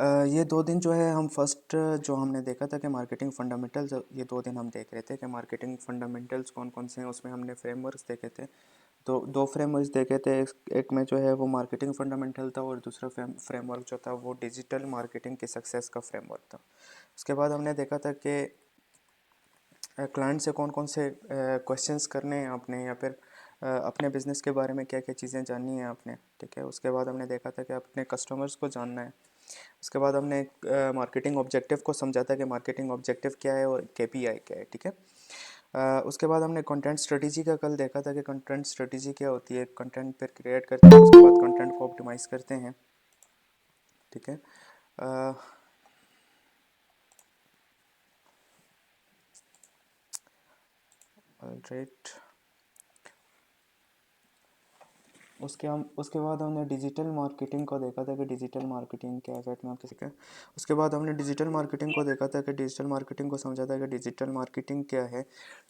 ये 2 दिन जो है हम फर्स्ट जो हमने देखा था कि मार्केटिंग फंडामेंटल्स, ये 2 दिन हम देख रहे थे कि मार्केटिंग फंडामेंटल्स कौन-कौन से हैं। उसमें हमने फ्रेमवर्क्स देखे थे। तो 2 फ्रेमवर्क्स देखे थे। एक में जो है वो मार्केटिंग फंडामेंटल था और दूसरा फ्रेमवर्क जो था वो डिजिटल मार्केटिंग की सक्सेस का फ्रेमवर्क था। उसके बाद हमने देखा था कि क्लाइंट से कौन-कौन से क्वेश्चंस करने हैं आपने, या फिर अपने बिज़नेस के बारे में क्या-क्या चीज़ें जाननी है आपने, ठीक है। उसके बाद हमने देखा था कि अपने कस्टमर्स को जानना है। उसके बाद हमने मार्केटिंग ऑब्जेक्टिव को समझा था कि मार्केटिंग ऑब्जेक्टिव क्या है और केपीआई क्या है, ठीक है। उसके बाद हमने कंटेंट स्ट्रेटजी का कल देखा था कि कंटेंट स्ट्रेटजी क्या होती है। कंटेंट फिर क्रिएट करते हैं, उसके बाद कंटेंट को ऑप्टिमाइज़ करते हैं, ठीक है। ऑलराइट। उसके बाद हमने डिजिटल मार्केटिंग को देखा था कि डिजिटल मार्केटिंग क्या है। वेट में आपके सीखा। उसके बाद हमने डिजिटल मार्केटिंग को देखा था कि डिजिटल मार्केटिंग को समझा था कि डिजिटल मार्केटिंग क्या है।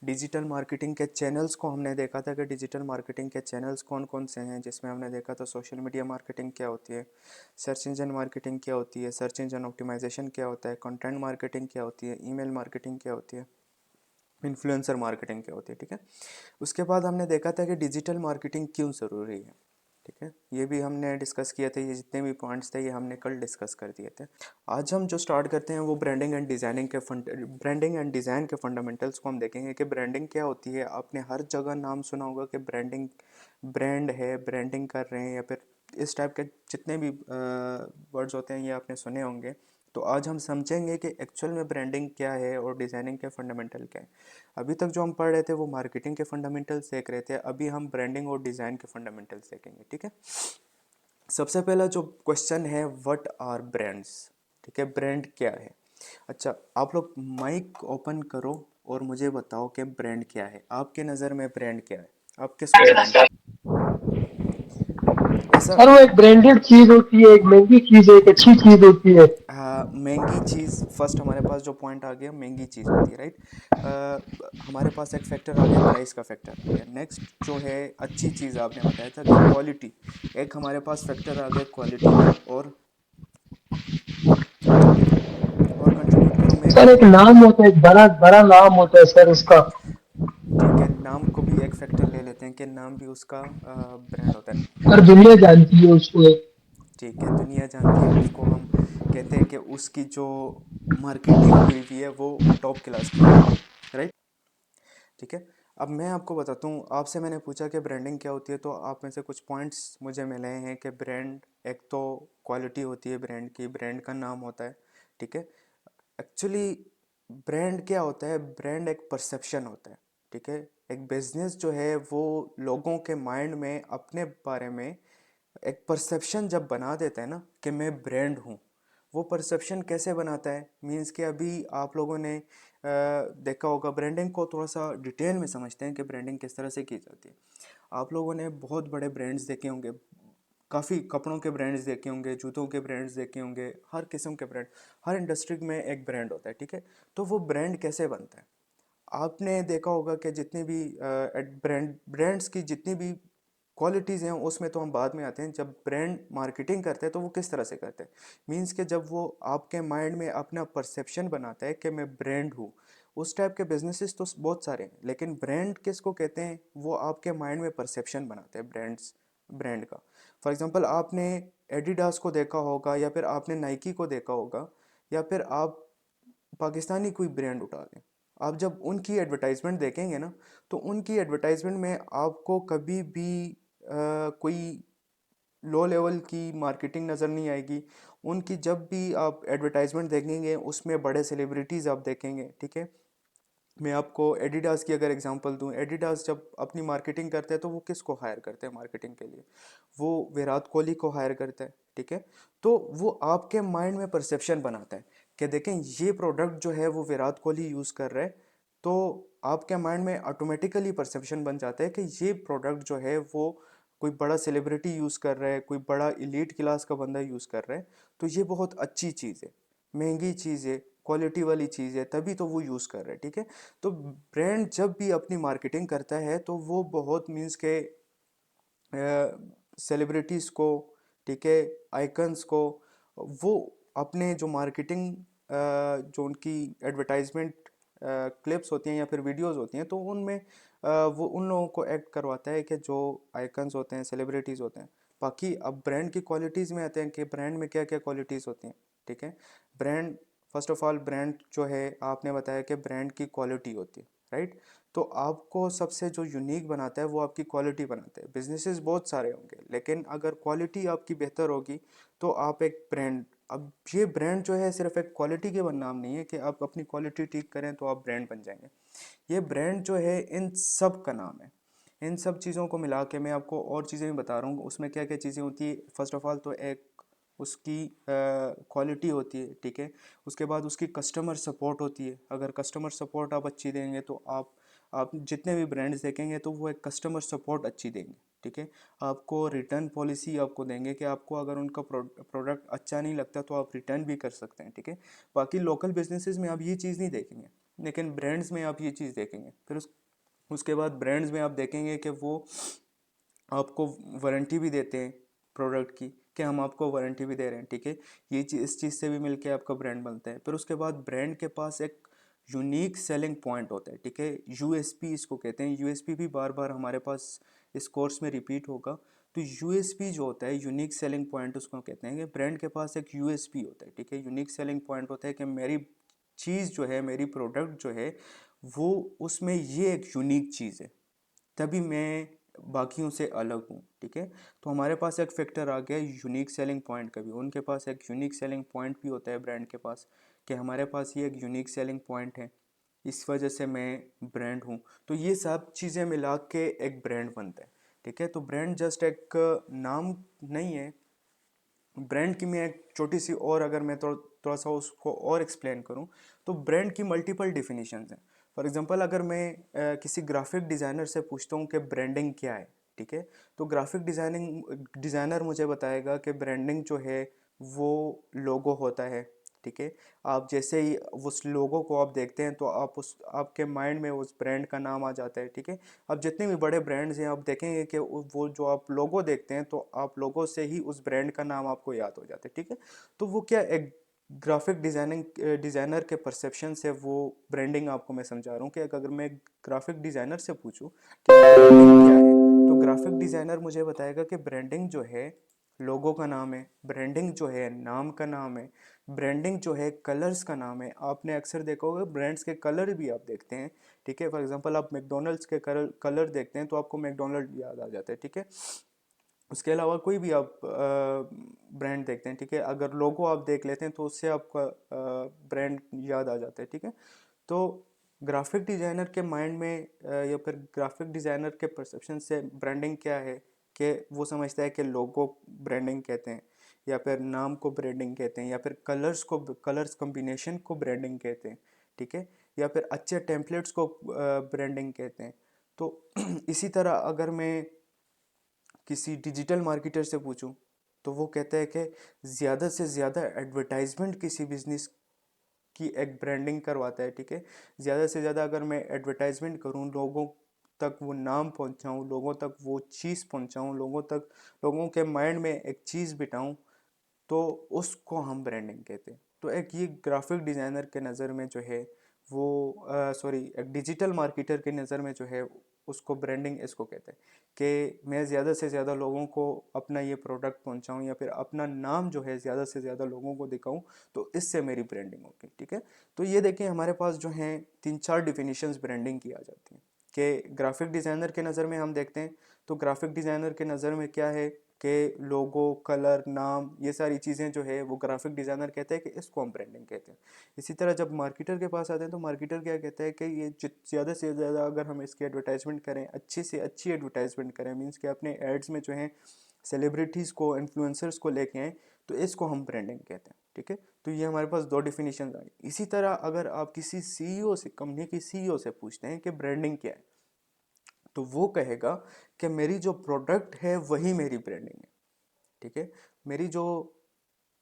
डिजिटल मार्केटिंग के चैनल्स को हमने देखा था कि डिजिटल मार्केटिंग के चैनल्स कौन कौन से हैं, जिसमें हमने देखा था सोशल मीडिया मार्केटिंग क्या होती है, सर्च इंजन मार्केटिंग क्या होती है, सर्च इंजन ऑप्टिमाइजेशन क्या होता है, कंटेंट मार्केटिंग क्या होती है, ईमेल मार्केटिंग क्या होती है, इन्फ्लुएंसर मार्केटिंग क्या होती है, ठीक है। उसके बाद हमने देखा था कि डिजिटल मार्केटिंग क्यों ज़रूरी है, ठीक है। ये भी हमने डिस्कस किए थे। ये जितने भी पॉइंट्स थे ये हमने कल डिस्कस कर दिए थे। आज हम जो स्टार्ट करते हैं वो ब्रांडिंग एंड डिज़ाइन के फंडामेंटल्स को हम देखेंगे कि ब्रांडिंग क्या होती है। आपने हर जगह नाम सुना होगा कि ब्रांडिंग, ब्रांड है, ब्रांडिंग कर रहे हैं, या फिर इस टाइप के जितने भी वर्ड्स होते हैं ये आपने सुने होंगे। तो आज हम समझेंगे कि एक्चुअल में ब्रांडिंग क्या है और डिज़ाइनिंग के फंडामेंटल क्या है। अभी तक जो हम पढ़ रहे थे वो मार्केटिंग के फंडामेंटल्स देख रहे थे, अभी हम ब्रांडिंग और डिज़ाइन के फंडामेंटल्स देखेंगे, ठीक है। सबसे पहला जो क्वेश्चन है, व्हाट आर ब्रांड्स, ठीक है। ब्रांड क्या है। अच्छा, आप लोग माइक ओपन करो और मुझे बताओ कि ब्रांड क्या है। आपके नज़र में ब्रांड क्या है, आप किसको ब्रांड ऐसा। सर वो एक ब्रांडेड चीज होती है, एक महंगी चीज है, एक अच्छी चीज होती है। हाँ, महंगी चीज़ फर्स्ट हमारे पास जो पॉइंट आ गया, महंगी चीज़ होती है, राइट। हमारे पास एक फैक्टर आ गया, प्राइस का फैक्टर आ गया। नेक्स्ट जो है अच्छी चीज़ आपने बताया था कि क्वालिटी, एक हमारे पास फैक्टर आ गया क्वालिटी का। और कंट्रीब्यूट करो मेरे सर एक साथ। नाम होता है, एक बड़ा बड़ा नाम होता है सर उसका। ठीक है, नाम को भी एक फैक्टर ले लेते हैं कि नाम भी उसका ब्रांड होता है। सर दुनिया जानती है उसको। ठीक है, दुनिया जानती है उसको। हम कहते हैं कि उसकी जो मार्केटिंग हुई हुई है वो टॉप क्लास की हुई हुई है, राइट। ठीक है। अब मैं आपको बताता हूँ, आपसे मैंने पूछा कि ब्रांडिंग क्या होती है, तो आप में से कुछ पॉइंट्स मुझे मिले हैं कि ब्रांड, एक तो क्वालिटी होती है ब्रांड की, ब्रांड का नाम होता है, ठीक है। एक्चुअली ब्रांड क्या होता है, ब्रांड एक परसेप्शन होता है, ठीक है। एक बिजनेस जो है वो लोगों के माइंड में अपने बारे में एक परसेप्शन जब बना देता है ना कि मैं ब्रांड हूँ। वो परसेप्शन कैसे बनाता है, मीन्स कि अभी आप लोगों ने देखा होगा। ब्रांडिंग को थोड़ा सा डिटेल में समझते हैं कि ब्रांडिंग किस तरह से की जाती है। आप लोगों ने बहुत बड़े ब्रांड्स देखे होंगे, काफ़ी कपड़ों के ब्रांड्स देखे होंगे, जूतों के ब्रांड्स देखे होंगे, हर किस्म के ब्रांड, हर इंडस्ट्री में एक ब्रांड होता है, ठीक है। तो वो ब्रांड कैसे बनता है, आपने देखा होगा कि जितने भी ब्रांड्स की जितनी भी क्वालिटीज़ हैं उसमें तो हम बाद में आते हैं। जब ब्रांड मार्केटिंग करते हैं तो वो किस तरह से करते हैं, मींस कि जब वो आपके माइंड में अपना परसेप्शन बनाता है कि मैं ब्रांड हूँ। उस टाइप के बिजनेसेस तो बहुत सारे हैं, लेकिन ब्रांड किसको कहते हैं, वो आपके माइंड में परसेप्शन बनाते हैं ब्रांड का। फॉर एग्जांपल आपने एडिडास को देखा होगा, या फिर आपने नाइकी को देखा होगा, या फिर आप पाकिस्तानी कोई ब्रांड उठा लें। आप जब उनकी एडवर्टाइजमेंट देखेंगे ना, तो उनकी एडवर्टाइजमेंट में आपको कभी भी कोई लो लेवल की मार्केटिंग नज़र नहीं आएगी। उनकी जब भी आप एडवर्टाइजमेंट देखेंगे उसमें बड़े सेलिब्रिटीज़ आप देखेंगे, ठीक है। मैं आपको एडिडास की अगर एग्जांपल दूं, एडिडास जब अपनी मार्केटिंग करते हैं तो वो किसको हायर करते हैं मार्केटिंग के लिए, वो विराट कोहली को हायर करता है, ठीक है। तो वो आपके माइंड में परसेप्शन बनाता है कि देखें ये प्रोडक्ट जो है वो विराट कोहली यूज़ कर रहा है। तो आपके माइंड में ऑटोमेटिकली परसेप्शन बन जाता है कि ये प्रोडक्ट जो है वो कोई बड़ा सेलिब्रिटी यूज़ कर रहा है, कोई बड़ा इलीट क्लास का बंदा यूज़ कर रहा है। तो ये बहुत अच्छी चीज़ है, महंगी चीज़ है, क्वालिटी वाली चीज़ है, तभी तो वो यूज़ कर रहे हैं, ठीक है। तो ब्रांड जब भी अपनी मार्केटिंग करता है तो वो बहुत मीन्स के सेलिब्रिटीज़ को, ठीक है, आइकन्स को, वो अपने जो मार्केटिंग जो उनकी एडवर्टाइजमेंट क्लिप्स होती हैं या फिर वीडियोस होती हैं, तो उनमें वो उन लोगों को एक्ट करवाता है कि जो आइकन्स होते हैं, सेलिब्रिटीज़ होते हैं। बाकी अब ब्रांड की क्वालिटीज़ में आते हैं कि ब्रांड में क्या क्या क्वालिटीज़ होती हैं। ठीक है, brand, first of all brand जो है, आपने बताया कि ब्रांड की क्वालिटी होती है, राइट। तो आपको सबसे जो यूनिक बनाता है वो आपकी क्वालिटी बनाता है। बिजनेसेस बहुत सारे होंगे, लेकिन अगर क्वालिटी आपकी बेहतर होगी तो आप एक ब्रांड, अब ये ब्रांड जो है सिर्फ एक क्वालिटी के नाम नहीं है कि आप अपनी क्वालिटी ठीक करें तो आप ब्रांड बन जाएंगे। ये ब्रांड जो है इन सब का नाम है। इन सब चीज़ों को मिला के मैं आपको और चीज़ें भी बता रहा हूँ, उसमें क्या क्या चीज़ें होती है। फर्स्ट ऑफ ऑल तो एक उसकी क्वालिटी होती है, ठीक है। उसके बाद उसकी कस्टमर सपोर्ट होती है। अगर कस्टमर सपोर्ट आप अच्छी देंगे तो आप जितने भी ब्रांड्स देखेंगे तो वो एक कस्टमर सपोर्ट अच्छी देंगे, ठीक है। आपको रिटर्न पॉलिसी आपको देंगे कि आपको अगर उनका प्रोडक्ट अच्छा नहीं लगता तो आप रिटर्न भी कर सकते हैं, ठीक है। बाकी लोकल बिजनेसेस में आप ये चीज़ नहीं देखेंगे, लेकिन ब्रांड्स में आप ये चीज़ देखेंगे। फिर उसके बाद ब्रांड्स में आप देखेंगे कि वो आपको वारंटी भी देते हैं प्रोडक्ट की, कि हम आपको वारंटी भी दे रहे हैं, ठीक है। ये चीज़, इस चीज़ से भी मिलके आपका ब्रांड बनता है। फिर उसके बाद ब्रांड के पास एक यूनिक सेलिंग पॉइंट होता है, ठीक है। यूएसपी इसको कहते हैं। यूएसपी भी बार बार हमारे पास इस कोर्स में रिपीट होगा। तो यूएसपी जो होता है, यूनिक सेलिंग पॉइंट उसको कहते हैं कि ब्रांड के पास एक यूएसपी होता है, ठीक है। यूनिक सेलिंग पॉइंट होता है कि मेरी चीज़ जो है, मेरी प्रोडक्ट जो है, वो उसमें ये एक यूनिक चीज़ है, तभी मैं बाकियों से अलग हूँ, ठीक है। तो हमारे पास एक फैक्टर आ गया यूनिक सेलिंग पॉइंट का भी। उनके पास एक यूनिक सेलिंग पॉइंट भी होता है ब्रांड के पास, कि हमारे पास ये एक यूनिक सेलिंग पॉइंट है, इस वजह से मैं ब्रांड हूँ। तो ये सब चीज़ें मिला के एक ब्रांड बनता है, ठीक है। तो ब्रांड जस्ट एक नाम नहीं है। ब्रांड की मैं एक छोटी सी, और अगर मैं थोड़ा सा उसको और एक्सप्लेन करूं, तो ब्रांड की मल्टीपल डिफिनीशंस हैं। फॉर एग्जांपल, अगर मैं किसी ग्राफिक डिज़ाइनर से पूछता हूं कि ब्रांडिंग क्या है, ठीक है, तो ग्राफिक डिज़ाइनर मुझे बताएगा कि ब्रांडिंग जो है वो लोगो होता है, ठीक है। आप जैसे ही उस लोगो को आप देखते हैं तो आपके माइंड में उस ब्रांड का नाम आ जाता है, ठीक है। अब जितने भी बड़े ब्रांड्स हैं, आप देखेंगे कि वो जो आप लोगो देखते हैं तो आप लोगों से ही उस ब्रांड का नाम आपको याद हो जाता है, ठीक है। तो वो क्या, एक ग्राफिक डिज़ाइनर के परसेप्शन से वो ब्रांडिंग आपको मैं समझा रहा हूँ कि अगर मैं ग्राफिक डिज़ाइनर से पूछूं कि ब्रांडिंग क्या है, तो ग्राफिक डिज़ाइनर मुझे बताएगा कि ब्रांडिंग जो है लोगो का नाम है, ब्रांडिंग जो है नाम का नाम है, ब्रांडिंग जो है कलर्स का नाम है। आपने अक्सर देखा होगा ब्रांड्स के कलर भी आप देखते हैं, ठीक है। फॉर एग्जांपल, आप मैकडोनल्ड्स के कलर देखते हैं तो आपको मैकडोनल्ड याद आ जाता है, ठीक है। उसके अलावा कोई भी आप ब्रांड देखते हैं, ठीक है, अगर लोगो आप देख लेते हैं तो उससे आपका ब्रांड याद आ जाता है, ठीक है। तो ग्राफिक डिज़ाइनर के माइंड में या फिर ग्राफिक डिज़ाइनर के परसेप्शन से ब्रांडिंग क्या है, कि वो समझता है कि लोगो ब्रांडिंग कहते हैं, या फिर नाम को ब्रांडिंग कहते हैं, या फिर कलर्स कॉम्बिनेशन को ब्रांडिंग कहते हैं, ठीक है, या फिर अच्छे टेम्पलेट्स को ब्रांडिंग कहते हैं। तो इसी तरह अगर मैं किसी डिजिटल मार्केटर से पूछूं तो वो कहता है कि ज़्यादा से ज़्यादा एडवर्टाइजमेंट किसी बिजनेस की एक ब्रांडिंग करवाता है, ठीक है। ज़्यादा से ज़्यादा अगर मैं एडवर्टाइजमेंट करूं, लोगों तक वो नाम पहुंचाऊं, लोगों तक वो चीज़ पहुंचाऊं, लोगों के माइंड में एक चीज़ बिठाऊं, तो उसको हम ब्रांडिंग कहते हैं। तो एक ये ग्राफिक डिज़ाइनर के नज़र में जो है वो, सॉरी, एक डिजिटल मार्केटर के नज़र में जो है उसको ब्रांडिंग इसको कहते हैं, कि मैं ज़्यादा से ज़्यादा लोगों को अपना ये प्रोडक्ट पहुंचाऊं, या फिर अपना नाम जो है ज़्यादा से ज़्यादा लोगों को दिखाऊं, तो इससे मेरी ब्रांडिंग होगी, ठीक है। तो ये देखें, हमारे पास जो हैं 3-4 डिफिनीशंस ब्रांडिंग की आ जाती हैं। कि ग्राफिक डिज़ाइनर के नज़र में हम देखते हैं तो ग्राफिक डिज़ाइनर के नज़र में क्या है कि लोगो, कलर, नाम, ये सारी चीज़ें जो है वो ग्राफिक डिज़ाइनर कहते हैं कि इसको हम ब्रांडिंग कहते हैं। इसी तरह जब मार्केटर के पास आते हैं तो मार्केटर क्या कहता है कि ये ज़्यादा से ज़्यादा अगर हम इसकी एडवर्टाइजमेंट करें, अच्छी से अच्छी एडवर्टाइजमेंट करें, मीन्स कि अपने एड्स में जो है सेलिब्रिटीज़ को, इन्फ्लुएंसर्स को लेके आएँ, तो इसको हम ब्रांडिंग कहते हैं, ठीक है। तो ये हमारे पास 2 डिफिनीशन आ गई। इसी तरह अगर आप किसी सीईओ से, कंपनी की सीईओ से पूछते हैं कि ब्रांडिंग क्या है, तो वो कहेगा कि मेरी जो प्रोडक्ट है वही मेरी ब्रांडिंग है, ठीक है। मेरी जो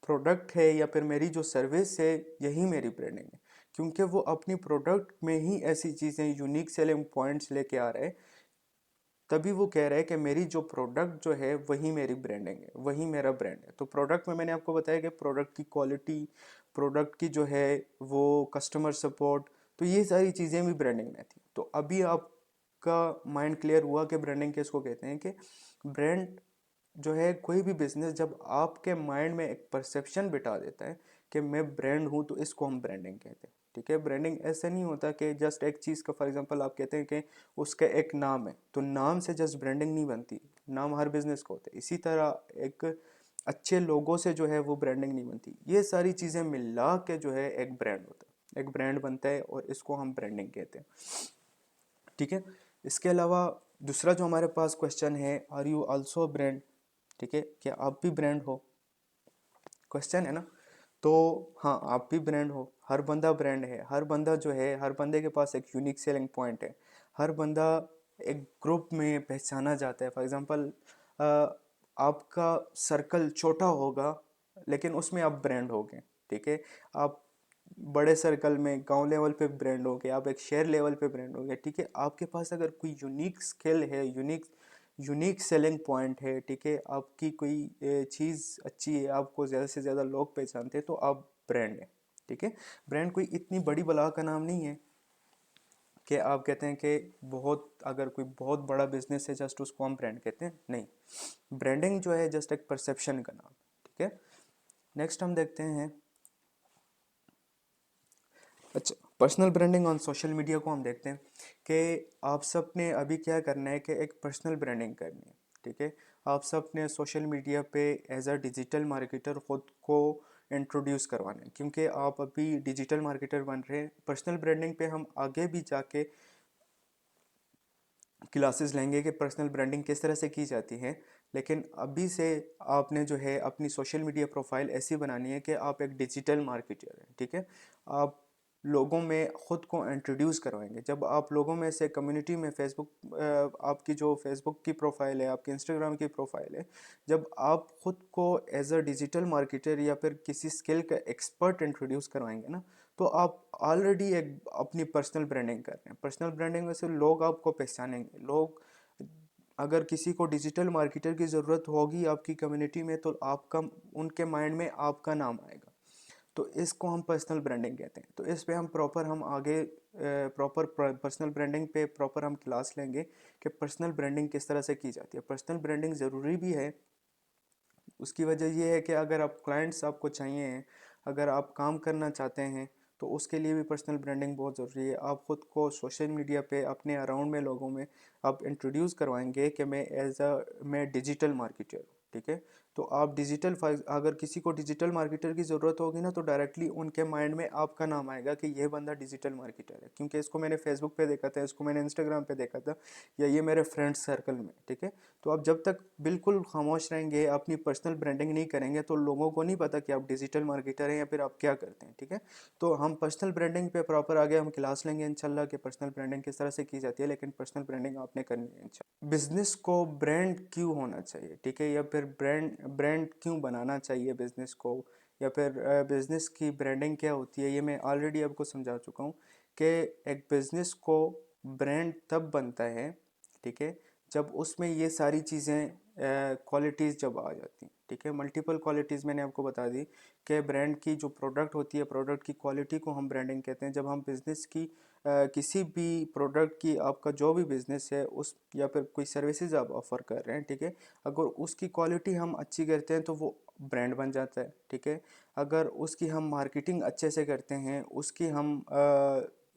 प्रोडक्ट है या फिर मेरी जो सर्विस है, यही मेरी ब्रांडिंग है, क्योंकि वो अपनी प्रोडक्ट में ही ऐसी चीज़ें, यूनिक सेलिंग पॉइंट्स लेके आ रहे हैं तभी वो कह रहा है कि मेरी जो प्रोडक्ट जो है वही मेरी ब्रांडिंग है, वही मेरा ब्रांड है। तो प्रोडक्ट में मैंने आपको बताया कि प्रोडक्ट की क्वालिटी, प्रोडक्ट की जो है वो कस्टमर सपोर्ट, तो ये सारी चीज़ें भी ब्रांडिंग में थी। तो अभी आपका माइंड क्लियर हुआ कि ब्रांडिंग किसको कहते हैं, कि ब्रांड जो है कोई भी बिजनेस जब आपके माइंड में एक परसेप्शन बिठा देता है कि मैं ब्रांड हूँ, तो इसको हम ब्रांडिंग कहते हैं। ठीक है, ब्रांडिंग ऐसे नहीं होता कि जस्ट एक चीज़ का, फॉर एग्जांपल आप कहते हैं कि उसका एक नाम है, तो नाम से जस्ट ब्रांडिंग नहीं बनती, नाम हर बिजनेस को होता है। इसी तरह एक अच्छे लोगों से जो है वो ब्रांडिंग नहीं बनती। ये सारी चीज़ें मिला के जो है एक ब्रांड होता है, एक ब्रांड बनता है, और इसको हम ब्रांडिंग कहते हैं। ठीक है, इसके अलावा दूसरा जो हमारे पास क्वेश्चन है, आर यू ऑल्सो ब्रांड? ठीक है, क्या आप भी ब्रांड हो, क्वेश्चन है ना। तो हाँ, आप भी ब्रांड हो, हर बंदा ब्रांड है, हर बंदा जो है, हर बंदे के पास एक यूनिक सेलिंग पॉइंट है, हर बंदा एक ग्रुप में पहचाना जाता है। फॉर एग्जांपल आपका सर्कल छोटा होगा लेकिन उसमें आप ब्रांड होगे। ठीक है, आप बड़े सर्कल में गांव लेवल पे ब्रांड हो गए, आप एक शहर लेवल पे ब्रांड हो गए। ठीक है, आपके पास अगर कोई यूनिक स्किल है, यूनिक यूनिक सेलिंग पॉइंट है, ठीक है, आपकी कोई चीज़ अच्छी है, आपको ज़्यादा से ज़्यादा लोग पहचानते हैं, तो आप ब्रांड है। ठीक है, ब्रांड कोई इतनी बड़ी बला का नाम नहीं है कि आप कहते हैं कि बहुत, अगर कोई बहुत बड़ा बिजनेस है जस्ट उसको हम ब्रांड कहते हैं, नहीं। ब्रांडिंग जो है जस्ट एक परसेप्शन का नाम। ठीक है, नेक्स्ट हम देखते हैं, अच्छा, personal branding on social media को हम देखते हैं कि आप सब ने अभी क्या करना है कि एक पर्सनल ब्रांडिंग करनी है। ठीक है, आप सब ने सोशल मीडिया पे एज अ डिजिटल मार्केटर खुद को इंट्रोड्यूस करवाना है, क्योंकि आप अभी डिजिटल मार्केटर बन रहे हैं। पर्सनल ब्रांडिंग पे हम आगे भी जाके क्लासेस लेंगे कि पर्सनल ब्रांडिंग किस तरह से की जाती है, लेकिन अभी से आपने जो है अपनी सोशल मीडिया प्रोफाइल ऐसी बनानी है कि आप एक डिजिटल मार्केटर हैं। ठीक है, आप लोगों में ख़ुद को इंट्रोड्यूस करवाएंगे। जब आप लोगों में से कम्युनिटी में फेसबुक, आपकी जो फेसबुक की प्रोफाइल है, आपकी इंस्टाग्राम की प्रोफाइल है, जब आप ख़ुद को एज अ डिजिटल मार्केटर या फिर किसी स्किल का एक्सपर्ट इंट्रोड्यूस करवाएंगे ना, तो आप ऑलरेडी एक अपनी पर्सनल ब्रांडिंग कर रहे हैं। पर्सनल ब्रांडिंग में से लोग आपको पहचानेंगे। लोग, अगर किसी को डिजिटल मार्केटर की ज़रूरत होगी आपकी कम्युनिटी में, तो आपका, उनके माइंड में आपका नाम आएगा। तो इसको हम पर्सनल ब्रांडिंग कहते हैं। तो इस पे हम प्रॉपर, हम आगे प्रॉपर पर्सनल ब्रांडिंग पे प्रॉपर हम क्लास लेंगे कि पर्सनल ब्रांडिंग किस तरह से की जाती है। पर्सनल ब्रांडिंग ज़रूरी भी है, उसकी वजह ये है कि अगर आप क्लाइंट्स आपको चाहिए हैं, अगर आप काम करना चाहते हैं, तो उसके लिए भी पर्सनल ब्रांडिंग बहुत ज़रूरी है। आप ख़ुद को सोशल मीडिया पे अपने अराउंड में लोगों में आप इंट्रोड्यूस करवाएंगे कि मैं डिजिटल मार्केटर हूँ। ठीक है, तो आप डिजिटल, अगर किसी को डिजिटल मार्केटर की ज़रूरत होगी ना, तो डायरेक्टली उनके माइंड में आपका नाम आएगा कि ये बंदा डिजिटल मार्केटर है, क्योंकि इसको मैंने फेसबुक पे देखा था, इसको मैंने इंस्टाग्राम पे देखा था, या ये मेरे फ्रेंड्स सर्कल में। ठीक है, तो आप जब तक बिल्कुल खामोश रहेंगे, अपनी पर्सनल ब्रांडिंग नहीं करेंगे, तो लोगों को नहीं पता कि आप डिजिटल मार्केटर हैं या फिर आप क्या करते हैं। ठीक है, तो हम पर्सनल ब्रांडिंग पे प्रॉपर आगे हम क्लास लेंगे इंशाल्लाह कि पर्सनल ब्रांडिंग किस तरह से की जाती है, लेकिन पर्सनल ब्रांडिंग आपने करनी है इंशाल्लाह। बिजनेस को ब्रांड क्यों होना चाहिए, ठीक है, या फिर ब्रांड ब्रांड क्यों बनाना चाहिए बिजनेस को, या फिर बिजनेस की ब्रांडिंग क्या होती है, ये मैं ऑलरेडी आपको समझा चुका हूँ कि एक बिजनेस को ब्रांड तब बनता है, ठीक है, जब उसमें ये सारी चीज़ें, क्वालिटीज़ जब आ जाती हैं। ठीक है, मल्टीपल क्वालिटीज़ मैंने आपको बता दी कि ब्रांड की जो प्रोडक्ट होती है, प्रोडक्ट की क्वालिटी को हम ब्रांडिंग कहते हैं। जब हम बिज़नेस की किसी भी प्रोडक्ट की, आपका जो भी बिज़नेस है उस, या फिर कोई सर्विसेज आप ऑफ़र कर रहे हैं, ठीक है, अगर उसकी क्वालिटी हम अच्छी करते हैं तो वो ब्रांड बन जाता है। ठीक है, अगर उसकी हम मार्केटिंग अच्छे से करते हैं, उसकी हम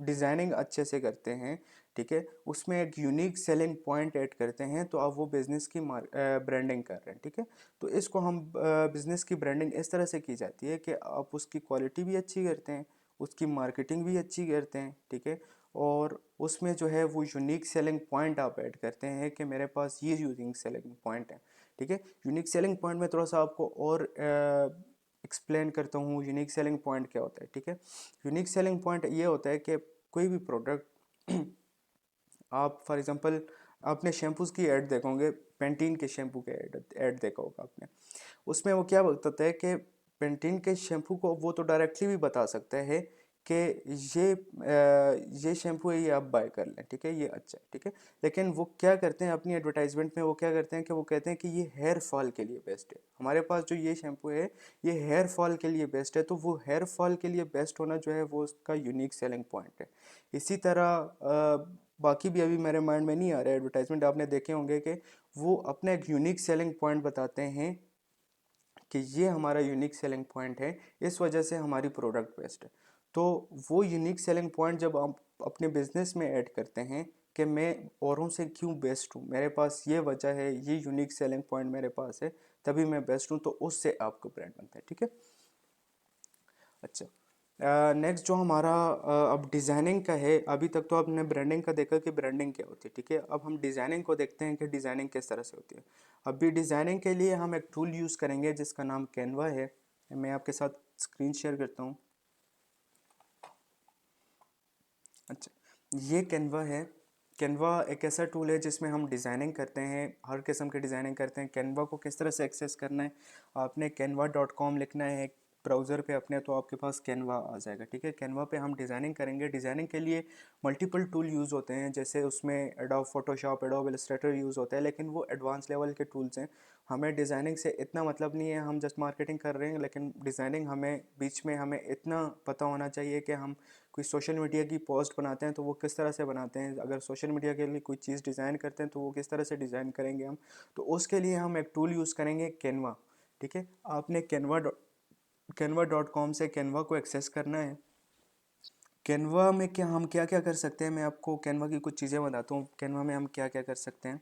डिज़ाइनिंग अच्छे से करते हैं, ठीक है, उसमें एक यूनिक सेलिंग पॉइंट ऐड करते हैं, तो आप वो बिज़नेस की ब्रांडिंग कर रहे हैं। ठीक है, तो इसको हम बिज़नेस की ब्रांडिंग इस तरह से की जाती है कि आप उसकी क्वालिटी भी अच्छी करते हैं, उसकी मार्केटिंग भी अच्छी करते हैं। ठीक है, और उसमें जो है वो यूनिक सेलिंग पॉइंट आप ऐड करते हैं कि मेरे पास ये यूनिक सेलिंग पॉइंट है। ठीक है, यूनिक सेलिंग पॉइंट में थोड़ा सा आपको और एक्सप्लेन करता हूँ यूनिक सेलिंग पॉइंट क्या होता है। ठीक है, यूनिक सेलिंग पॉइंट ये होता है कि कोई भी प्रोडक्ट आप, फॉर एग्जांपल, आपने शैम्पूज़ की ऐड देखोगे, पेंटीन के शैम्पू के ऐड देखा होगा आपने, उसमें वो क्या बताता है कि पेंटीन के शैम्पू को वो तो डायरेक्टली भी बता सकता है कि ये शैम्पू है, ये आप बाय कर लें, ठीक है, ये अच्छा है, ठीक है। लेकिन वो क्या करते हैं अपनी एडवर्टाइजमेंट में, वो क्या करते हैं कि वो कहते हैं कि ये हेयर फॉल के लिए बेस्ट है, हमारे पास जो ये शैम्पू है ये हेयर फॉल के लिए बेस्ट है। तो वो हेयर फॉल के लिए बेस्ट होना जो है वो उसका यूनिक सेलिंग पॉइंट है। इसी तरह बाकी भी अभी मेरे माइंड में नहीं आ रहा है एडवर्टाइजमेंट, आपने देखे होंगे कि वो अपना एक यूनिक सेलिंग पॉइंट बताते हैं कि ये हमारा यूनिक सेलिंग पॉइंट है, इस वजह से हमारी प्रोडक्ट बेस्ट है। तो वो यूनिक सेलिंग पॉइंट जब आप अपने बिजनेस में ऐड करते हैं कि मैं औरों से क्यों बेस्ट हूँ, मेरे पास ये वजह है, ये यूनिक सेलिंग पॉइंट मेरे पास है, तभी मैं बेस्ट हूँ, तो उससे आपका ब्रांड बनता है, ठीक है। अच्छा, नेक्स्ट जो हमारा अब डिज़ाइनिंग का है। अभी तक तो आपने ब्रांडिंग का देखा कि ब्रांडिंग क्या होती है, ठीक है। अब हम डिज़ाइनिंग को देखते हैं कि डिज़ाइनिंग किस तरह से होती है। अभी डिज़ाइनिंग के लिए हम एक टूल यूज़ करेंगे जिसका नाम कैनवा है। मैं आपके साथ स्क्रीन शेयर करता हूँ। अच्छा, ये कैनवा है। कैनवा एक ऐसा टूल है जिसमें हम डिज़ाइनिंग करते हैं, हर किस्म की डिज़ाइनिंग करते हैं। कैनवा को किस तरह से एक्सेस करना है, आपने canva.com लिखना है ब्राउज़र पे अपने, तो आपके पास कैनवा आ जाएगा, ठीक है। कैनवा पे हम डिज़ाइनिंग करेंगे। डिज़ाइनिंग के लिए मल्टीपल टूल यूज़ होते हैं, जैसे उसमें adobe Photoshop, adobe Illustrator use होता है, लेकिन वो एडवांस लेवल के टूल्स हैं। हमें डिज़ाइनिंग से इतना मतलब नहीं है, हम जस्ट मार्केटिंग कर रहे हैं, लेकिन डिज़ाइनिंग हमें बीच में हमें इतना पता होना चाहिए कि हम कोई सोशल मीडिया की पोस्ट बनाते हैं तो वो किस तरह से बनाते हैं, अगर सोशल मीडिया के लिए कोई चीज़ डिज़ाइन करते हैं तो वो किस तरह से डिज़ाइन करेंगे हम। तो उसके लिए हम एक टूल यूज़ करेंगे कैनवा, ठीक है। आपने canva.com से कैनवा को एक्सेस करना है। कैनवा में क्या हम क्या क्या कर सकते हैं, मैं आपको कैनवा की कुछ चीज़ें बताता हूँ। कैनवा में हम क्या क्या कर सकते हैं।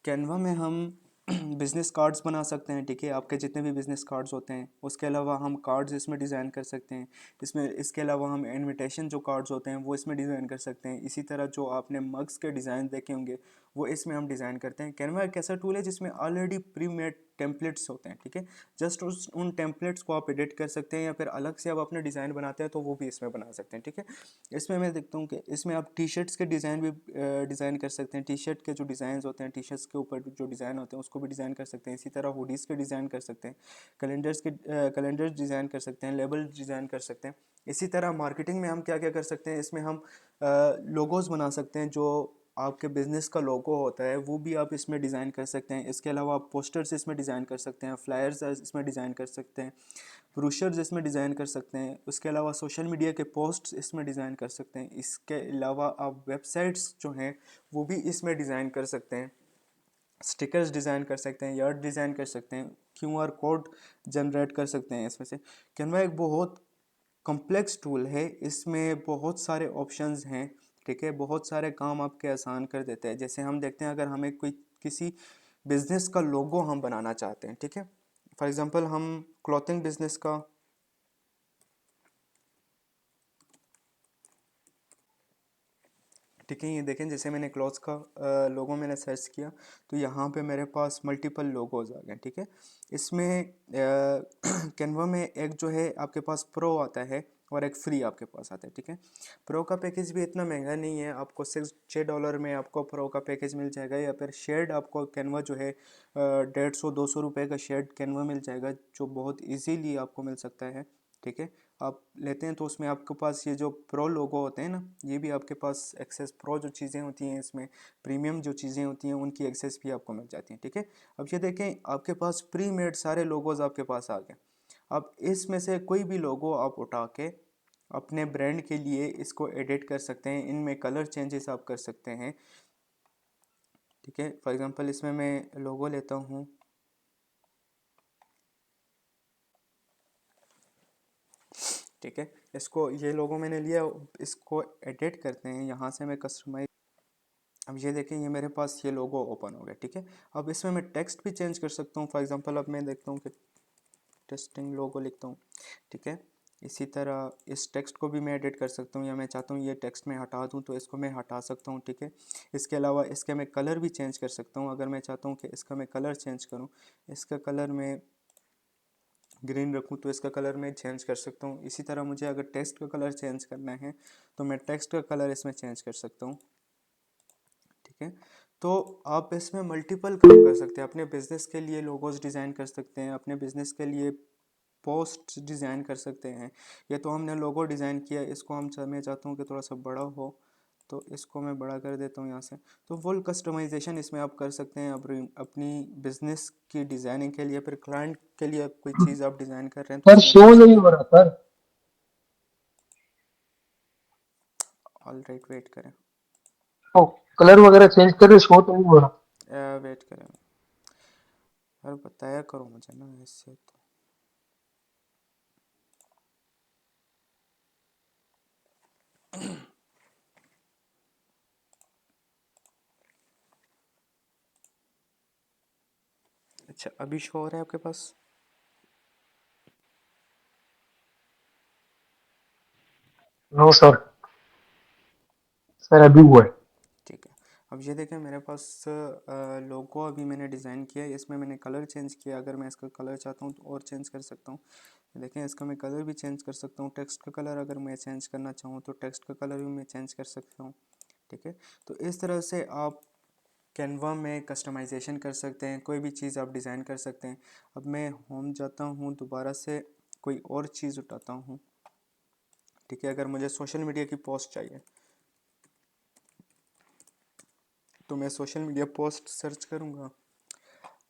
कैनवा में हम बिज़नेस कार्ड्स बना सकते हैं, ठीक है, आपके जितने भी बिज़नेस कार्ड्स होते हैं। उसके अलावा हम कार्ड्स इसमें डिज़ाइन कर सकते हैं। इसके अलावा हम इनविटेशन जो कार्ड्स होते हैं वो इसमें डिज़ाइन कर सकते हैं। इसी तरह जो आपने मग्स के डिज़ाइन देखे होंगे वो इसमें हम डिज़ाइन करते हैं। कैनवा एक ऐसा टूल है जिसमें ऑलरेडी प्री मेड टेम्पलेट्स होते हैं, ठीक है। जस्ट उन टेम्पलेट्स को आप एडिट कर सकते हैं, या फिर अलग से आप अपने डिज़ाइन बनाते हैं तो वो भी इसमें बना सकते हैं, ठीक है। इसमें मैं देखता हूँ कि इसमें आप टी शर्ट्स के डिज़ाइन भी डिज़ाइन कर सकते हैं। टी शर्ट के जो डिज़ाइन होते हैं, टी शर्ट्स के ऊपर जो डिज़ाइन होते हैं उसको भी डिज़ाइन कर सकते हैं। इसी तरह हुडीज़ के डिज़ाइन कर सकते हैं, कैलेंडर्स डिज़ाइन कर सकते हैं, लेबल डिज़ाइन कर सकते हैं। इसी तरह मार्केटिंग में हम क्या क्या कर सकते हैं, इसमें हम लोगोज बना सकते हैं। जो आपके बिज़नेस का लोगो होता है वो भी आप इसमें डिज़ाइन कर सकते हैं। इसके अलावा आप पोस्टर्स इसमें डिज़ाइन कर सकते हैं, फ्लायर्स इसमें डिज़ाइन कर सकते हैं, ब्रोशर्स इसमें डिज़ाइन कर सकते हैं। उसके अलावा सोशल मीडिया के पोस्ट्स इसमें डिज़ाइन कर सकते हैं। इसके अलावा आप वेबसाइट्स जो हैं वो भी इसमें डिज़ाइन कर सकते हैं। स्टिकर्स डिज़ाइन कर सकते हैं, यार्ड डिज़ाइन कर सकते हैं, क्यूआर कोड जनरेट कर सकते हैं इसमें से। कैनवा एक बहुत कॉम्प्लेक्स टूल है, इसमें बहुत सारे ऑप्शंस हैं, ठीक है। बहुत सारे काम आपके आसान कर देते हैं। जैसे हम देखते हैं, अगर हमें कोई किसी बिज़नेस का लोगो हम बनाना चाहते हैं, ठीक है। फॉर एग्ज़ाम्पल हम क्लॉथिंग बिज़नेस का, ठीक है, ये देखें, जैसे मैंने क्लॉथ्स का लोगो मैंने सर्च किया तो यहाँ पे मेरे पास मल्टीपल लोगोज आ गए, ठीक है। इसमें कैनवा में एक जो है आपके पास प्रो आता है और एक फ्री आपके पास आता है, ठीक है। प्रो का पैकेज भी इतना महंगा नहीं है, आपको $6 में आपको प्रो का पैकेज मिल जाएगा। या फिर शेड आपको कैनवा जो है 150-200 रुपये का शेड कैनवा मिल जाएगा, जो बहुत ईजीली आपको मिल सकता है, ठीक है। आप लेते हैं तो उसमें आपके पास ये जो प्रो लोगो होते हैं ना, ये भी आपके पास एक्सेस प्रो जो चीज़ें होती हैं, इसमें प्रीमियम जो चीज़ें होती हैं उनकी एक्सेस भी आपको मिल जाती हैं, ठीक है। अब ये देखें, आपके पास प्री मेड सारे लोगोज आपके पास आ गए। अब इसमें से कोई भी लोगो आप उठा के अपने ब्रांड के लिए इसको एडिट कर सकते हैं, इनमें कलर चेंजेस आप कर सकते हैं, ठीक है। फॉर एग्ज़ाम्पल इसमें मैं लोगो लेता हूँ, ठीक है। इसको ये लोगो मैंने लिया, इसको एडिट करते हैं, यहाँ से मैं कस्टमाइज। अब ये देखें, ये मेरे पास ये लोगो ओपन हो गया, ठीक है। अब इसमें मैं टेक्स्ट भी चेंज कर सकता हूँ। फॉर एग्जांपल अब मैं देखता हूँ कि टेस्टिंग लोगो लिखता हूँ, ठीक है। इसी तरह इस टेक्स्ट को भी मैं एडिट कर सकता हूँ, या मैं चाहता हूँ ये टेक्स्ट मैं हटा दूँ तो इसको मैं हटा सकता हूँ, ठीक है। इसके अलावा इसके मैं कलर भी चेंज कर सकता हूँ। अगर मैं चाहता हूँ कि इसका मैं कलर चेंज करूँ, इसका कलर मैं ग्रीन रखूँ तो इसका कलर मैं चेंज कर सकता हूँ। इसी तरह मुझे अगर टेक्स्ट का कलर चेंज करना है तो मैं टेक्स्ट का कलर इसमें चेंज कर सकता हूँ, ठीक है। तो आप इसमें मल्टीपल काम कर सकते हैं, अपने बिजनेस के लिए लोगोस डिज़ाइन कर सकते हैं, अपने बिजनेस के लिए पोस्ट डिज़ाइन कर सकते हैं। या तो हमने लोगो डिज़ाइन किया, इसको मैं चाहता हूँ कि थोड़ा सा बड़ा हो, तो इसको मैं बड़ा कर देता हूँ यहाँ से। तो फुल कस्टमाइजेशन इसमें आप कर सकते हैं अपनी बिजनेस की डिज़ाइनिंग के लिए। फिर क्लाइंट के लिए कोई चीज़ आप डिज़ाइन कर रहे हैं तो सर उसमें शो भी नहीं हो रहा सर। ऑल राइट, वेट करें, तो कलर वगैरह चेंज कर रहे, शो तो नहीं हो रहा। वेट करें, यार बताया करो मुझे ना ऐसे तो। अच्छा, अभी शो हो रहा है आपके पास? No sir. सर अभी हुआ है। ठीक है। अब ये देखें मेरे पास लोगो अभी मैंने डिज़ाइन किया है, इसमें मैंने कलर चेंज किया। अगर मैं इसका कलर चाहता हूँ तो और चेंज कर सकता हूँ। देखें इसका मैं कलर भी चेंज कर सकता हूँ। टेक्स्ट का कलर अगर मैं चेंज करना चाहूँ तो टेक्स्ट का कलर भी मैं चेंज कर सकता हूँ। ठीक है, तो इस तरह से आप कैनवा में कस्टमाइजेशन कर सकते हैं, कोई भी चीज़ आप डिज़ाइन कर सकते हैं। अब मैं होम जाता हूँ, दोबारा से कोई और चीज़ उठाता हूँ। ठीक है, अगर मुझे सोशल मीडिया की पोस्ट चाहिए तो मैं सोशल मीडिया पोस्ट सर्च करूँगा।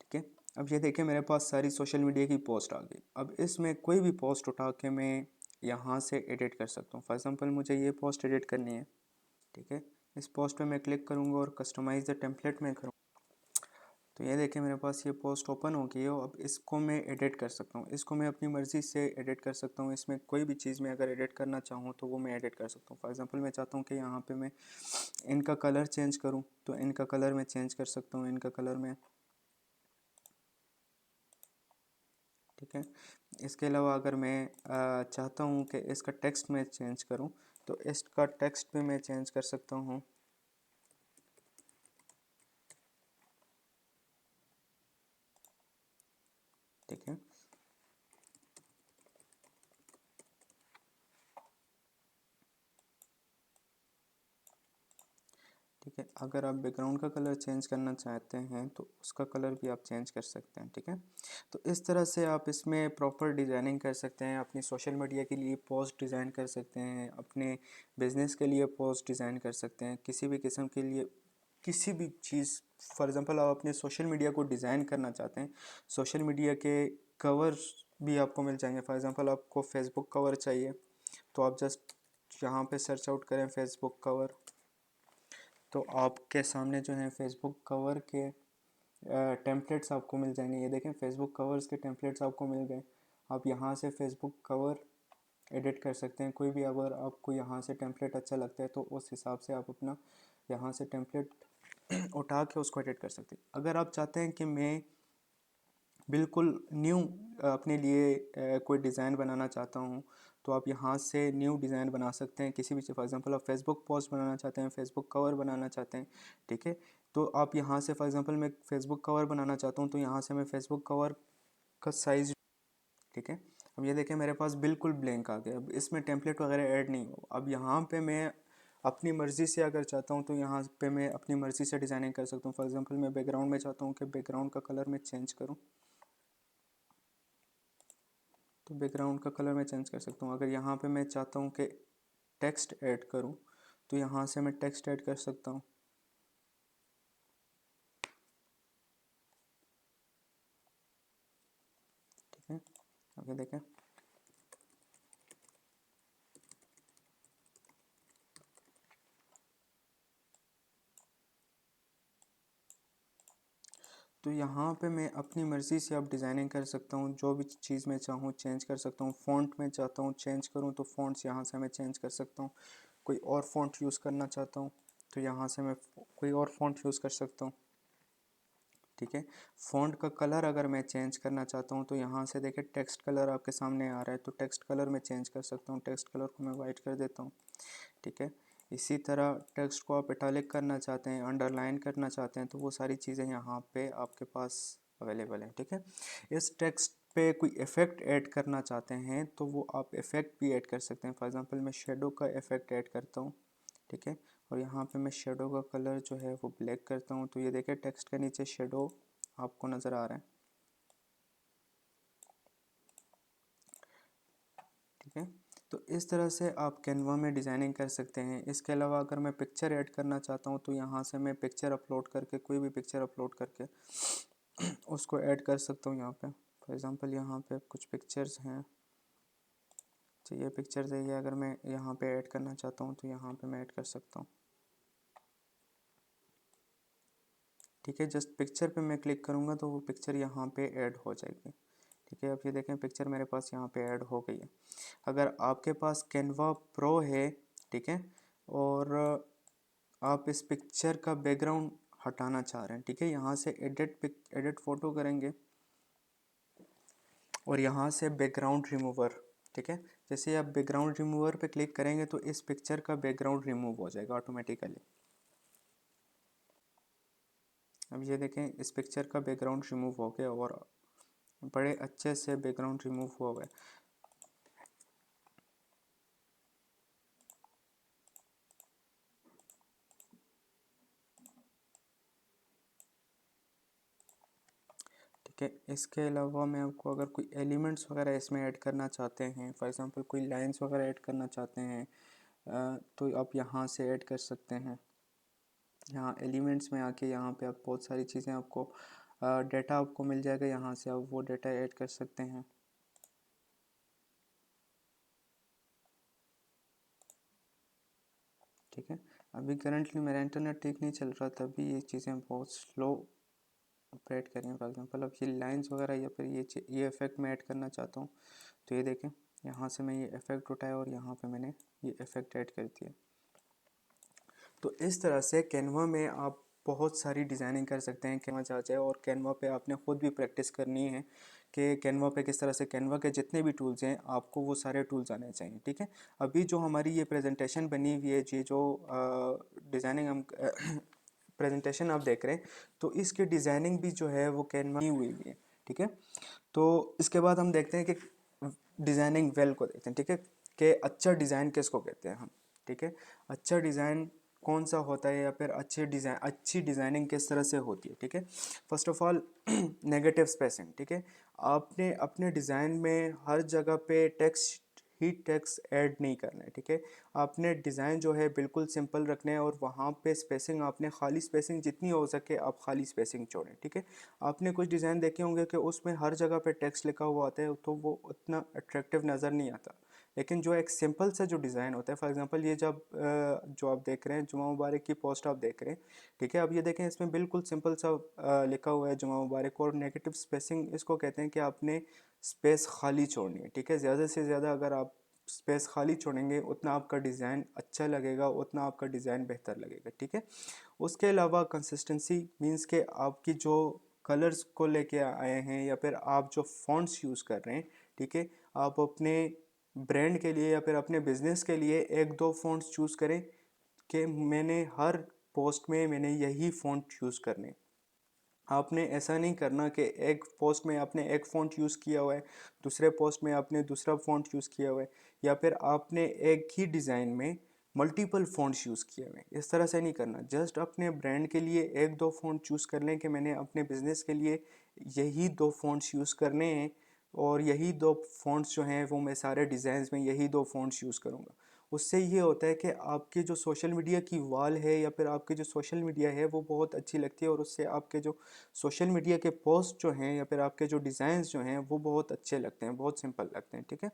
ठीक है, अब ये देखिए मेरे पास सारी सोशल मीडिया की पोस्ट आ गई। अब इसमें कोई भी पोस्ट उठा के मैं यहाँ से एडिट कर सकता हूँ। फॉर एग्जांपल मुझे ये पोस्ट एडिट करनी है। ठीक है, इस पोस्ट पे मैं क्लिक करूँगा और कस्टमाइज़ द टेम्पलेट में करूँ। तो ये देखिए मेरे पास ये पोस्ट ओपन हो गई है। अब इसको मैं एडिट कर सकता हूँ, इसको मैं अपनी मर्ज़ी से एडिट कर सकता हूँ। इसमें कोई भी चीज़ मैं अगर एडिट करना चाहूँ तो वो मैं एडिट कर सकता हूँ। फॉर एग्जांपल मैं चाहता हूँ कि यहाँ पे मैं इनका कलर चेंज करूँ, तो इनका कलर मैं चेंज कर सकता हूँ, इनका कलर में। ठीक है, इसके अलावा अगर मैं चाहता हूँ कि इसका टेक्स्ट मैं चेंज करूँ तो इसका टेक्स्ट भी मैं चेंज कर सकता हूँ। ठीक है, ठीक है, अगर आप बैकग्राउंड का कलर चेंज करना चाहते हैं तो उसका कलर भी आप चेंज कर सकते हैं। ठीक है, तो इस तरह से आप इसमें प्रॉपर डिज़ाइनिंग कर सकते हैं। अपनी सोशल मीडिया के लिए पोस्ट डिज़ाइन कर सकते हैं, अपने बिजनेस के लिए पोस्ट डिज़ाइन कर सकते हैं, किसी भी किस्म के लिए किसी भी चीज़। फॉर एग्ज़ाम्पल आप अपने सोशल मीडिया को डिज़ाइन करना चाहते हैं, सोशल मीडिया के कवर भी आपको मिल जाएंगे। फॉर एग्ज़ाम्पल आपको फेसबुक कवर चाहिए तो आप जस्ट यहाँ पे सर्च आउट करें फेसबुक कवर, तो आपके सामने जो है फेसबुक कवर के टेम्पलेट्स आपको मिल जाएंगे। ये देखें फेसबुक कवर्स के टेम्पलेट्स आपको मिल गए। आप यहाँ से फेसबुक कवर एडिट कर सकते हैं। कोई भी अगर आपको यहाँ से टेम्पलेट अच्छा लगता है तो उस हिसाब से आप अपना यहाँ से टेम्पलेट उठा के उसको एडिट कर सकते हैं। अगर आप चाहते हैं कि मैं बिल्कुल न्यू अपने लिए कोई डिज़ाइन बनाना चाहता हूँ तो आप यहाँ से न्यू डिज़ाइन बना सकते हैं किसी भी चीज़। फॉर एग्जांपल आप फेसबुक पोस्ट बनाना चाहते हैं, फेसबुक कवर बनाना चाहते हैं। ठीक है, तो आप यहाँ से फॉर एग्जांपल मैं फेसबुक कवर बनाना चाहता हूँ तो यहाँ से मैं फेसबुक कवर का साइज़। ठीक है, अब ये देखें मेरे पास बिल्कुल ब्लैंक आ गया। अब इसमें टेम्पलेट वगैरह ऐड नहीं हो। अब यहाँ पे मैं अपनी मर्ज़ी से अगर चाहता हूँ तो यहाँ पे मैं अपनी मर्ज़ी से डिज़ाइनिंग कर सकता हूँ। फॉर एग्जांपल मैं बैकग्राउंड में चाहता हूँ कि बैकग्राउंड का कलर मैं चेंज करूँ, तो बैकग्राउंड का कलर मैं चेंज कर सकता हूँ। अगर यहाँ पे मैं चाहता हूँ कि टेक्स्ट ऐड करूँ तो यहाँ से मैं टेक्स्ट ऐड कर सकता हूँ। ठीक है, आगे देखें। तो यहाँ पे मैं अपनी मर्ज़ी से अब डिज़ाइनिंग कर सकता हूँ, जो भी चीज़ मैं चाहूँ चेंज कर सकता हूँ। फ़ॉन्ट में चाहता हूँ चेंज करूँ तो फ़ॉन्ट्स यहाँ से मैं चेंज कर सकता हूँ। कोई और फ़ॉन्ट यूज़ करना चाहता हूँ तो यहाँ से मैं कोई और फ़ॉन्ट यूज़ कर सकता हूँ। ठीक है, फ़ॉन्ट का कलर अगर मैं चेंज करना चाहता हूँ तो यहाँ से देखिए टेक्स्ट कलर आपके सामने आ रहा है, तो टेक्स्ट कलर मैं चेंज कर सकता हूँ। टेक्स्ट कलर को मैं वाइट कर देता हूँ। ठीक है, इसी तरह टेक्स्ट को आप इटैलिक करना चाहते हैं, अंडरलाइन करना चाहते हैं, तो वो सारी चीज़ें यहाँ पे आपके पास अवेलेबल हैं। ठीक है, इस टेक्स्ट पे कोई इफ़ेक्ट ऐड करना चाहते हैं तो वो आप इफ़ेक्ट भी ऐड कर सकते हैं। फॉर एग्जांपल मैं शेडो का इफ़ेक्ट ऐड करता हूँ। ठीक है, और यहाँ पे मैं शेडो का कलर जो है वो ब्लैक करता हूँ, तो ये देखिए टेक्स्ट के नीचे शेडो आपको नज़र आ रहा है। ठीक है। तो इस तरह से आप कैनवा में डिज़ाइनिंग कर सकते हैं। इसके अलावा अगर मैं पिक्चर ऐड करना चाहता हूँ तो यहाँ से मैं पिक्चर अपलोड करके, कोई भी पिक्चर अपलोड करके उसको ऐड कर सकता हूँ यहाँ पे। फॉर एग्ज़ाम्पल यहाँ पे कुछ पिक्चर्स हैं, तो ये पिक्चर्स है, ये अगर मैं यहाँ पे ऐड करना चाहता हूँ तो यहाँ पे मैं ऐड कर सकता हूँ। ठीक है, जस्ट पिक्चर पे मैं क्लिक करूँगा तो वो पिक्चर यहाँ पे ऐड हो जाएगी। ठीक है, अब ये देखें पिक्चर मेरे पास यहाँ पे ऐड हो गई है। अगर आपके पास कैनवा प्रो है, ठीक है, और आप इस पिक्चर का बैकग्राउंड हटाना चाह रहे हैं, ठीक है, यहाँ से एडिट फ़ोटो करेंगे और यहाँ से बैकग्राउंड रिमूवर, ठीक है, जैसे आप बैकग्राउंड रिमूवर पे क्लिक करेंगे तो इस पिक्चर का बैकग्राउंड रिमूव हो जाएगा ऑटोमेटिकली। अब ये देखें इस पिक्चर का बैकग्राउंड रिमूव हो गया और बड़े अच्छे से बैकग्राउंड रिमूव हुआ हुआ है। ठीक है, इसके अलावा मैं आपको अगर कोई एलिमेंट्स वगैरह इसमें ऐड करना चाहते हैं, फॉर एग्जांपल कोई लाइंस वगैरह ऐड करना चाहते हैं, तो आप यहाँ से ऐड कर सकते हैं। यहाँ एलिमेंट्स में आके यहाँ पे आप बहुत सारी चीज़ें आपको डेटा आपको मिल जाएगा, यहाँ से आप वो डेटा ऐड कर सकते हैं। ठीक है, अभी करंटली मेरा इंटरनेट ठीक नहीं चल रहा, तभी ये चीज़ें बहुत स्लो ऑपरेट करें। फॉर एग्जांपल अब ये लाइंस वगैरह या फिर ये इफ़ेक्ट मैं ऐड करना चाहता हूँ, तो ये देखें यहाँ से मैं ये इफ़ेक्ट उठाया और यहाँ पे मैंने ये इफ़ेक्ट ऐड कर दिया। तो इस तरह से कैनवा में आप बहुत सारी डिज़ाइनिंग कर सकते हैं। कैनवा जा जाए और कैनवा पे आपने ख़ुद भी प्रैक्टिस करनी है कि कैनवा पे किस तरह से, कैनवा के जितने भी टूल्स हैं आपको वो सारे टूल्स आने चाहिए। ठीक है, अभी जो हमारी ये प्रेजेंटेशन बनी हुई है, ये जो डिज़ाइनिंग हम प्रेजेंटेशन आप देख रहे हैं, तो इसकी डिज़ाइनिंग भी जो है वो कैनवा की हुई है। ठीक है, तो इसके बाद हम देखते हैं कि डिज़ाइनिंग वेल को देखते हैं। ठीक है, कि अच्छा डिज़ाइन किसको कहते हैं हम। ठीक है, अच्छा डिज़ाइन कौन सा होता है या फिर अच्छी डिज़ाइनिंग किस तरह से होती है। ठीक है, first of all negative spacing. ठीक है, आपने अपने डिज़ाइन में हर जगह पे टेक्स्ट ही टेक्स्ट ऐड नहीं करना है। ठीक है, आपने डिज़ाइन जो है बिल्कुल सिंपल रखना है और वहाँ पे स्पेसिंग आपने खाली स्पेसिंग जितनी हो सके आप खाली स्पेसिंग छोड़ें। ठीक है, आपने कुछ डिज़ाइन देखे होंगे कि उसमें हर जगह पे टेक्स्ट लिखा हुआ आता है तो वो उतना अट्रैक्टिव नज़र नहीं आता। लेकिन जो एक सिंपल सा जो डिज़ाइन होता है, फॉर एग्जांपल ये जब जो आप देख रहे हैं जुमा मुबारक की पोस्ट आप देख रहे हैं, ठीक है, अब ये देखें इसमें बिल्कुल सिंपल सा लिखा हुआ है जुमा मुबारक, और नेगेटिव स्पेसिंग इसको कहते हैं कि आपने स्पेस खाली छोड़नी है। ठीक है, ज़्यादा से ज़्यादा अगर आप स्पेस खाली छोड़ेंगे उतना आपका डिज़ाइन अच्छा लगेगा, उतना आपका डिज़ाइन बेहतर लगेगा। ठीक है, उसके अलावा कंसिस्टेंसी मींस के आपकी जो कलर्स को लेके आए हैं या फिर आप जो फ़ॉन्ट्स यूज़ कर रहे हैं, ठीक है, आप अपने ब्रांड के लिए या फिर अपने बिज़नेस के लिए एक दो फ़ॉन्ट्स चूज़ करें कि मैंने हर पोस्ट में मैंने यही फ़ॉन्ट यूज़ करने। आपने ऐसा नहीं करना कि एक पोस्ट में आपने एक फ़ॉन्ट यूज़ किया हुआ है, दूसरे पोस्ट में आपने दूसरा फ़ॉन्ट यूज़ किया हुआ है, या फिर आपने एक ही डिज़ाइन में मल्टीपल फ़ॉन्ट्स यूज़ किए हुए हैं। इस तरह से नहीं करना। जस्ट अपने ब्रांड के लिए एक दो फ़ॉन्ट चूज़ कर लें कि मैंने अपने बिज़नेस के लिए यही दो फ़ॉन्ट्स यूज़ करने हैं और यही दो फ़ॉन्ट्स जो हैं वो मैं सारे डिज़ाइंस में यही दो फ़ॉन्ट्स यूज़ करूँगा। उससे ये होता है कि आपके जो सोशल मीडिया की वॉल है या फिर आपके जो सोशल मीडिया है वो बहुत अच्छी लगती है और उससे आपके जो सोशल मीडिया के पोस्ट जो हैं या फिर आपके जो डिज़ाइंस जो हैं वो बहुत अच्छे लगते हैं, बहुत सिंपल लगते हैं। ठीक है,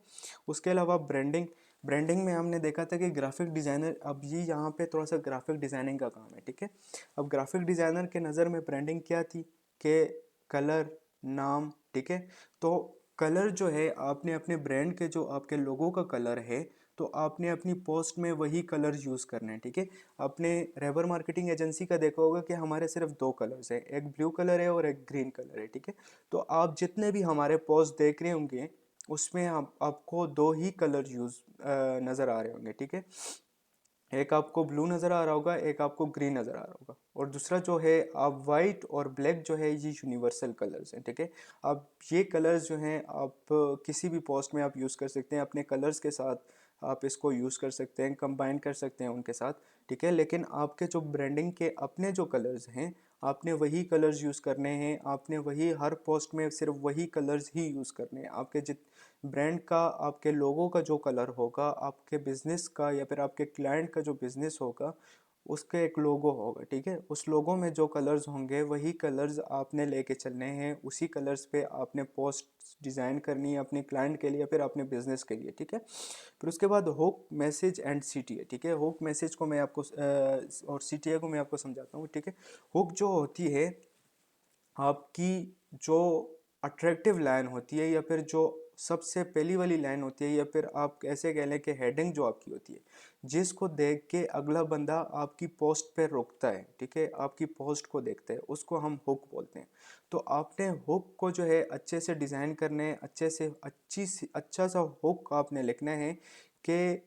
उसके अलावा ब्रांडिंग, ब्रांडिंग में हमने देखा था कि ग्राफिक डिज़ाइनर, अब ये यहाँ पे थोड़ा सा ग्राफिक डिज़ाइनिंग का काम है। ठीक है, अब ग्राफिक डिज़ाइनर के नज़र में ब्रांडिंग क्या थी कि कलर, नाम। ठीक है, तो कलर जो है आपने अपने ब्रांड के जो आपके लोगों का कलर है तो आपने अपनी पोस्ट में वही कलर यूज़ करना है। ठीक है, आपने रेबर मार्केटिंग एजेंसी का देखा होगा कि हमारे सिर्फ दो कलर्स हैं, एक ब्लू कलर है और एक ग्रीन कलर है। ठीक है, तो आप जितने भी हमारे पोस्ट देख रहे होंगे उसमें आपको दो ही कलर नज़र आ रहे होंगे। ठीक है, एक आपको ब्लू नज़र आ रहा होगा, एक आपको ग्रीन नज़र आ रहा होगा, और दूसरा जो है आप वाइट और ब्लैक जो है ये यूनिवर्सल कलर्स हैं। ठीक है, अब ये कलर्स जो हैं आप किसी भी पोस्ट में आप यूज़ कर सकते हैं, अपने कलर्स के साथ आप इसको यूज़ कर सकते हैं, कंबाइन कर सकते हैं उनके साथ, ठीक है। लेकिन आपके जो ब्रांडिंग के अपने जो कलर्स हैं, आपने वही कलर्स यूज़ करने हैं, आपने वही हर पोस्ट में सिर्फ वही कलर्स ही यूज़ करने हैं। आपके जित ब्रांड का, आपके लोगों का जो कलर होगा, आपके बिजनेस का या फिर आपके क्लाइंट का जो बिजनेस होगा, उसके एक लोगो होगा, ठीक है। उस लोगो में जो कलर्स होंगे वही कलर्स आपने लेके चलने हैं, उसी कलर्स पे आपने पोस्ट डिज़ाइन करनी है अपने क्लाइंट के लिए या फिर अपने बिजनेस के लिए, ठीक है। फिर उसके बाद हुक, मैसेज एंड सीटीए, ठीक है। हुक मैसेज को मैं आपको और सीटीए को मैं आपको समझाता हूँ, ठीक है। हुक जो होती है आपकी, जो अट्रैक्टिव लाइन होती है या फिर जो सबसे पहली वाली लाइन होती है, या फिर आप ऐसे कह लें कि हेडिंग जो आपकी होती है, जिसको देख के अगला बंदा आपकी पोस्ट पे रुकता है, ठीक है, आपकी पोस्ट को देखता है, उसको हम हुक बोलते हैं। तो आपने हुक को जो है अच्छे से डिज़ाइन करने हैं, अच्छे से अच्छा सा हुक आपने लिखना है कि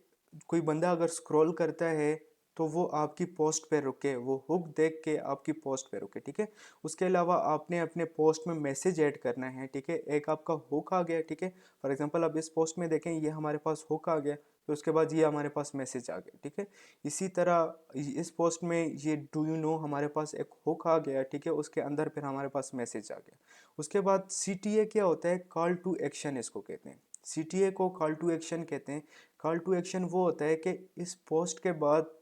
कोई बंदा अगर स्क्रॉल करता है तो वो आपकी पोस्ट पे रुके, वो हुक देख के आपकी पोस्ट पे रुके, ठीक है। उसके अलावा आपने अपने पोस्ट में मैसेज ऐड करना है, ठीक है। एक आपका हुक आ गया, ठीक है। फॉर एग्जांपल अब इस पोस्ट में देखें, ये हमारे पास हुक आ गया, तो उसके बाद ये हमारे पास मैसेज आ गया, ठीक है। इसी तरह इस पोस्ट में ये डू यू नो हमारे पास एक हुक आ गया, ठीक है, उसके अंदर फिर हमारे पास मैसेज आ गया। उसके बाद सीटीए क्या होता है? कॉल टू एक्शन इसको कहते हैं। सीटीए को कॉल टू एक्शन कहते हैं। कॉल टू एक्शन वो होता है कि इस पोस्ट के बाद,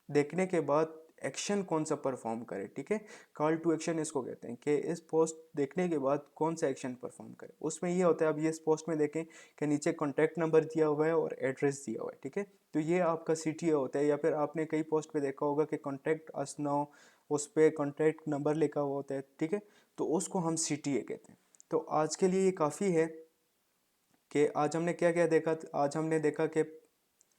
देखने के बाद एक्शन कौन सा परफॉर्म करे, ठीक है। कॉल टू एक्शन इसको कहते हैं कि इस पोस्ट देखने के बाद कौन सा एक्शन परफॉर्म करे। उसमें ये होता है, अब ये इस पोस्ट में देखें कि नीचे कॉन्टैक्ट नंबर दिया हुआ है और एड्रेस दिया हुआ है, ठीक है। तो ये आपका सीटीए होता है। या फिर आपने कई पोस्ट पे देखा होगा कि कॉन्टैक्ट अस नाउ, उस पर कॉन्टैक्ट नंबर लिखा हुआ होता है, ठीक है। तो उसको हम सीटीए कहते हैं। तो आज के लिए ये काफ़ी है कि आज हमने क्या क्या देखा। आज हमने देखा कि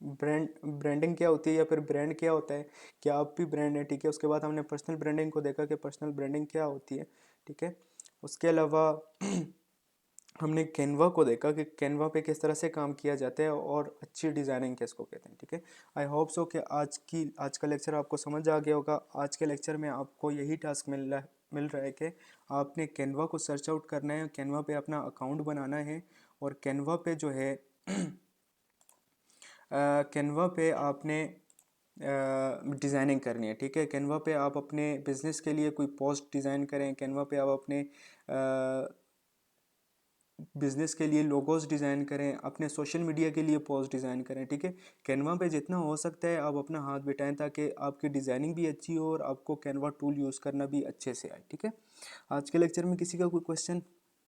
ब्रांडिंग क्या होती है या फिर ब्रांड क्या होता है, क्या आप भी ब्रांड है, ठीक है। उसके बाद हमने पर्सनल ब्रांडिंग को देखा कि पर्सनल ब्रांडिंग क्या होती है, ठीक है। उसके अलावा हमने कैनवा को देखा कि कैनवा पे किस तरह से काम किया जाता है और अच्छी डिज़ाइनिंग किसको कहते हैं, ठीक है। आई होप सो कि आज का लेक्चर आपको समझ आ गया होगा। आज के लेक्चर में आपको यही टास्क मिल रहा है कि आपने कैनवा को सर्च आउट करना है, कैनवा पे अपना अकाउंट बनाना है, और कैनवा पे जो है कैनवा पे आपने डिज़ाइनिंग करनी है, ठीक है। कैनवा पे आप अपने बिजनेस के लिए कोई पोस्ट डिज़ाइन करें, कैनवा पे आप अपने बिजनेस के लिए लोगोस डिज़ाइन करें, अपने सोशल मीडिया के लिए पोस्ट डिज़ाइन करें, ठीक है। कैनवा पे जितना हो सकता है आप अपना हाथ बिठाएं ताकि आपकी डिज़ाइनिंग भी अच्छी हो और आपको कैनवा टूल यूज़ करना भी अच्छे से आए, ठीक है। आज के लेक्चर में किसी का कोई क्वेश्चन?